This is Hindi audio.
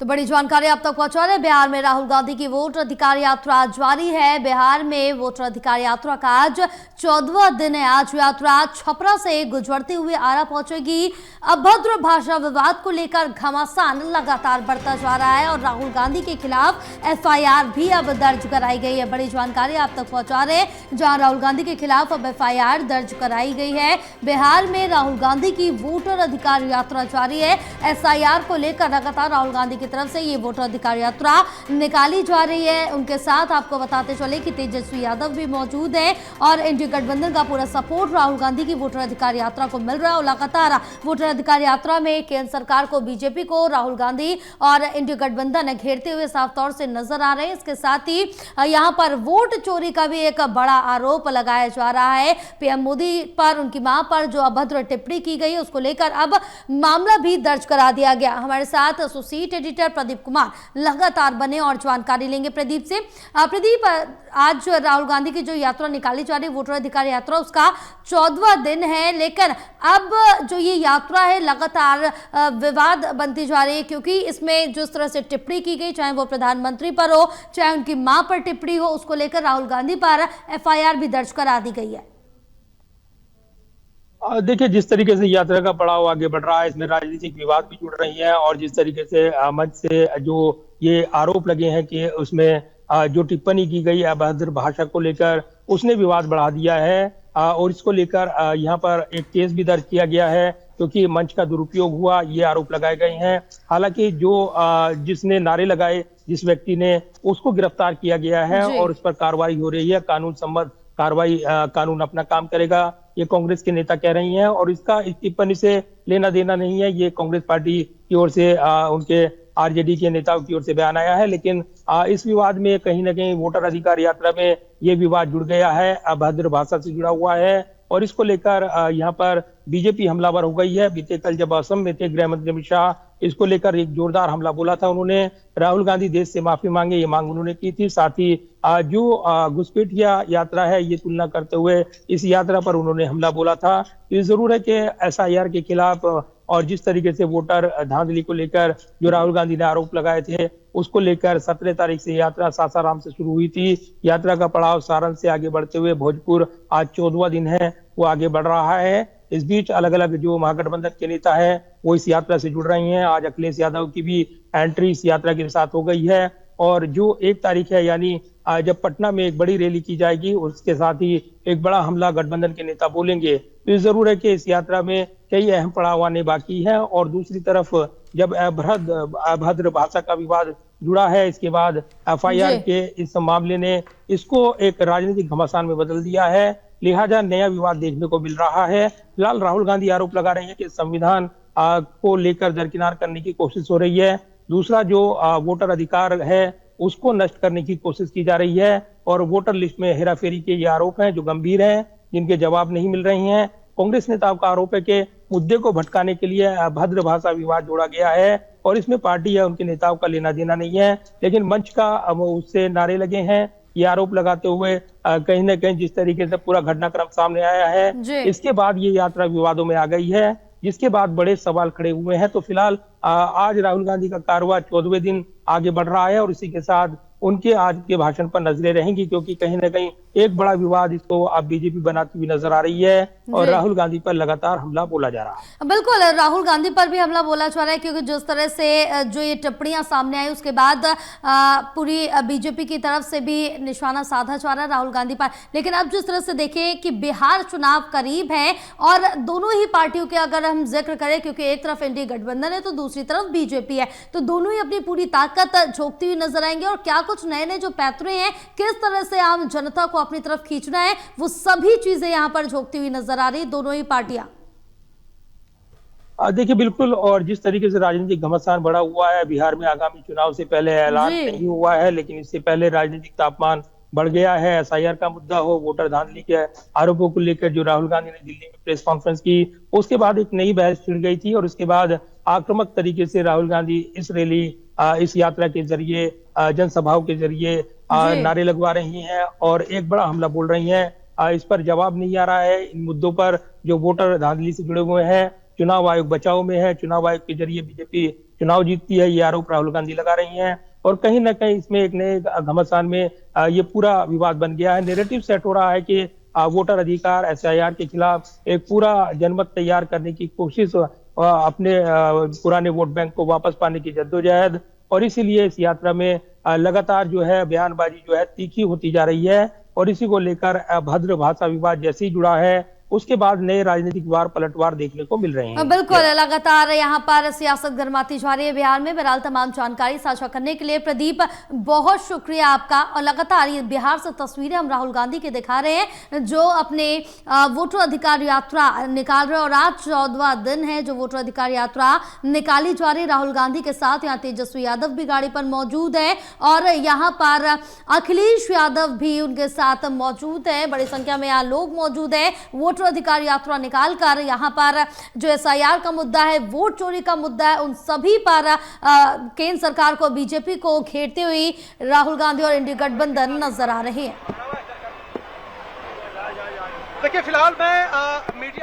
तो बड़ी जानकारी आप तक पहुंचा रहे। बिहार में राहुल गांधी की वोट अधिकार यात्रा जारी है। बिहार में वोटर अधिकार यात्रा का आज 14वां दिन है। आज यात्रा छपरा से गुजरते हुए आरा पहुंचेगी। अभद्र भाषा विवाद को लेकर घमासान लगातार बढ़ता जा रहा है और राहुल गांधी के खिलाफ एफआईआर भी अब दर्ज कराई गई है। बड़ी जानकारी आप तक पहुंचा रहे, जहां राहुल गांधी के खिलाफ अब एफआईआर दर्ज कराई गई है। बिहार में राहुल गांधी की वोटर अधिकार यात्रा जारी है। एसआईआर को लेकर लगातार राहुल गांधी की तरफ से ये वोटर अधिकार यात्रा निकाली जा रही है। उनके साथ आपको बताते चले कि तेजस्वी यादव भी मौजूद है और इंडिया गठबंधन का पूरा सपोर्ट राहुल गांधी की वोटर अधिकार यात्रा को मिल रहा है। और लगातार वोटर अधिकार यात्रा में केंद्र सरकार को, बीजेपी को राहुल गांधी और इंडिया गठबंधन घेरते हुए साफ तौर से नजर आ रहे हैं। इसके साथ ही यहां पर वोट चोरी का भी एक बड़ा आरोप लगाया जा रहा है। पीएम मोदी पर, उनकी मां पर जो अभद्र टिप्पणी की गई उसको लेकर अब मामला भी दर्ज करा दिया गया। हमारे साथ एसोसिएट एडिटर प्रदीप कुमार लगातार बने और जानकारी लेंगे प्रदीप से। प्रदीप, आज राहुल गांधी की जो यात्रा निकाली जा रही है, वोटर अधिकार यात्रा, उसका 14वां दिन है, लेकिन अब जो ये यात्रा है लगातार विवाद बनती जा रही है, क्योंकि इसमें जिस तरह से टिप्पणी की गई, चाहे वो प्रधानमंत्री पर हो, चाहे उनकी मां पर टिप्पणी हो, उसको लेकर राहुल गांधी पर एफआईआर भी दर्ज करा दी गई है। देखिए, जिस तरीके से यात्रा का पड़ाव आगे बढ़ रहा है, इसमें राजनीतिक विवाद भी जुड़ रही हैं और जिस तरीके से मंच से जो ये आरोप लगे हैं कि उसमें जो टिप्पणी की गई अभद्र भाषा को लेकर, उसने विवाद बढ़ा दिया है और इसको लेकर यहाँ पर एक केस भी दर्ज किया गया है, क्योंकि मंच का दुरुपयोग हुआ, ये आरोप लगाए गए हैं। हालांकि जो जिसने नारे लगाए, जिस व्यक्ति ने, उसको गिरफ्तार किया गया है और उस पर कार्रवाई हो रही है। कानून सम्मत कार्रवाई, कानून अपना काम करेगा, ये कांग्रेस के नेता कह रही हैं और इसका इस टिप्पणी से लेना देना नहीं है। ये कांग्रेस पार्टी की ओर से उनके आरजेडी के नेताओं की ओर से बयान आया है, लेकिन इस विवाद में कहीं ना कहीं वोटर अधिकार यात्रा में ये विवाद जुड़ गया है, अभद्र भाषा से जुड़ा हुआ है और इसको लेकर यहाँ पर बीजेपी हमलावर हो गई है। बीते कल जब असम में थे गृह मंत्री अमित शाह, इसको लेकर एक जोरदार हमला बोला था उन्होंने। राहुल गांधी देश से माफी मांगे, ये मांग उन्होंने की थी। साथ ही जो घुसपैठिया यात्रा है, ये तुलना करते हुए इस यात्रा पर उन्होंने हमला बोला था। ये जरूर है कि एसआईआर के खिलाफ और जिस तरीके से वोटर धांधली को लेकर जो राहुल गांधी ने आरोप लगाए थे, उसको लेकर 17 तारीख से यात्रा सासाराम से शुरू हुई थी। यात्रा का पड़ाव सारण से आगे बढ़ते हुए भोजपुर, आज 14वां दिन है, वो आगे बढ़ रहा है। इस बीच अलग अलग जो महागठबंधन के नेता हैं वो इस यात्रा से जुड़ रही हैं। आज अखिलेश यादव की भी एंट्री इस यात्रा के साथ हो गई है और जो 1 तारीख है, यानी जब पटना में एक बड़ी रैली की जाएगी, उसके साथ ही एक बड़ा हमला गठबंधन के नेता बोलेंगे। तो ये जरूर है कि इस यात्रा में कई अहम पड़ाव आने बाकी है। और दूसरी तरफ जब अभद्र भाषा का विवाद जुड़ा है, इसके बाद एफआईआर के इस मामले ने इसको एक राजनीतिक घमासान में बदल दिया है, लिहाजा नया विवाद देखने को मिल रहा है। फिलहाल राहुल गांधी आरोप लगा रहे हैं कि संविधान को लेकर दरकिनार करने की कोशिश हो रही है। दूसरा, जो वोटर अधिकार है उसको नष्ट करने की कोशिश की जा रही है और वोटर लिस्ट में हेराफेरी के ये आरोप हैं जो गंभीर हैं, जिनके जवाब नहीं मिल रही हैं। कांग्रेस नेताओं का आरोप है कि मुद्दे को भटकाने के लिए अभद्र भाषा विवाद जोड़ा गया है और इसमें पार्टी या उनके नेताओं का लेना देना नहीं है, लेकिन मंच का उससे नारे लगे हैं। ये आरोप लगाते हुए कहीं ना कहीं जिस तरीके से पूरा घटनाक्रम सामने आया है, इसके बाद ये यात्रा विवादों में आ गई है, जिसके बाद बड़े सवाल खड़े हुए हैं। तो फिलहाल आज राहुल गांधी का कारवां 14वें दिन आगे बढ़ रहा है और इसी के साथ उनके आज के भाषण पर नजरें रहेंगी, क्योंकि कहीं ना कहीं एक बड़ा विवाद इसको अब बीजेपी बनाती हुई नजर आ रही है और राहुल गांधी पर लगातार हमला बोला जा रहा है। बिल्कुल, राहुल गांधी पर भी हमला बोला जा रहा है, क्योंकि जिस तरह से जो ये टिप्पणियां सामने आई, उसके बाद पूरी बीजेपी की तरफ से भी निशाना साधा जा रहा है राहुल गांधी पर। लेकिन अब जिस तरह से देखें कि बिहार चुनाव करीब है और दोनों ही पार्टियों के अगर हम जिक्र करें, क्योंकि एक तरफ इंडिया गठबंधन है तो दूसरी तरफ बीजेपी है, तो दोनों ही अपनी पूरी ताकत झोंकती हुई नजर आएंगे और क्या कुछ नए नए जो पैतरे हैं, किस तरह से आम जनता को अपनी तरफ खींचना है, वो सभी चीजें यहां पर झोंकती हुई नजर आ रही दोनों ही पार्टियां। देखिए, बिल्कुल, और जिस तरीके से राजनीतिक घमासान बढ़ा हुआ है, बिहार में आगामी चुनाव से पहले ऐलान नहीं हुआ है, लेकिन इससे पहले राजनीतिक तापमान बढ़ गया है। एसआईआर का मुद्दा हो, वोटर धांधली के आरोपों को लेकर जो राहुल गांधी ने दिल्ली में प्रेस कॉन्फ्रेंस की, उसके बाद एक नई बहस छिड़ गई थी और उसके बाद आक्रामक तरीके से राहुल गांधी इस रैली, इस यात्रा के जरिए, जनसभाओं के जरिए नारे लगवा रही हैं और एक बड़ा हमला बोल रही हैं। इस पर जवाब नहीं आ रहा है। इन मुद्दों पर जो वोटर धांधली से जुड़े हुए हैं, चुनाव आयोग बचाव में है, चुनाव आयोग के जरिए बीजेपी चुनाव जीतती है, ये आरोप राहुल गांधी लगा रही हैं। और कहीं ना कहीं इसमें एक नए घमासान में ये पूरा विवाद बन गया है। नैरेटिव सेट हो रहा है कि वोटर अधिकार SIR के खिलाफ एक पूरा जनमत तैयार करने की कोशिश, अपने पुराने वोट बैंक को वापस पाने की जद्दोजहद, और इसीलिए इस यात्रा में लगातार जो है बयानबाजी जो है तीखी होती जा रही है। और इसी को लेकर अभद्र भाषा विवाद जैसे ही जुड़ा है, उसके बाद नए राजनीतिक वार पलटवार देखने को मिल रहे हैं। बिल्कुल, लगातार यहाँ पर सियासत गर्माती जा रही है बिहार में। बहरहाल तमाम जानकारी साझा करने के लिए प्रदीप बहुत शुक्रिया आपका। और लगातार ये बिहार से तस्वीरें हम राहुल गांधी के दिखा रहे हैं, जो अपने वोटर अधिकार यात्रा निकाल रहे हैं। और आज 14वां दिन है जो वोटर अधिकार यात्रा निकाली जा रही है राहुल गांधी के साथ। यहाँ तेजस्वी यादव भी गाड़ी पर मौजूद है और यहाँ पर अखिलेश यादव भी उनके साथ मौजूद है। बड़ी संख्या में यहाँ लोग मौजूद है। वोटर अधिकार यात्रा निकाल कर यहाँ पर जो SIR का मुद्दा है, वोट चोरी का मुद्दा है, उन सभी पर केंद्र सरकार को, बीजेपी को घेरते हुए राहुल गांधी और इंडिया गठबंधन नजर आ रहे हैं। देखिए, फिलहाल मैं मीडिया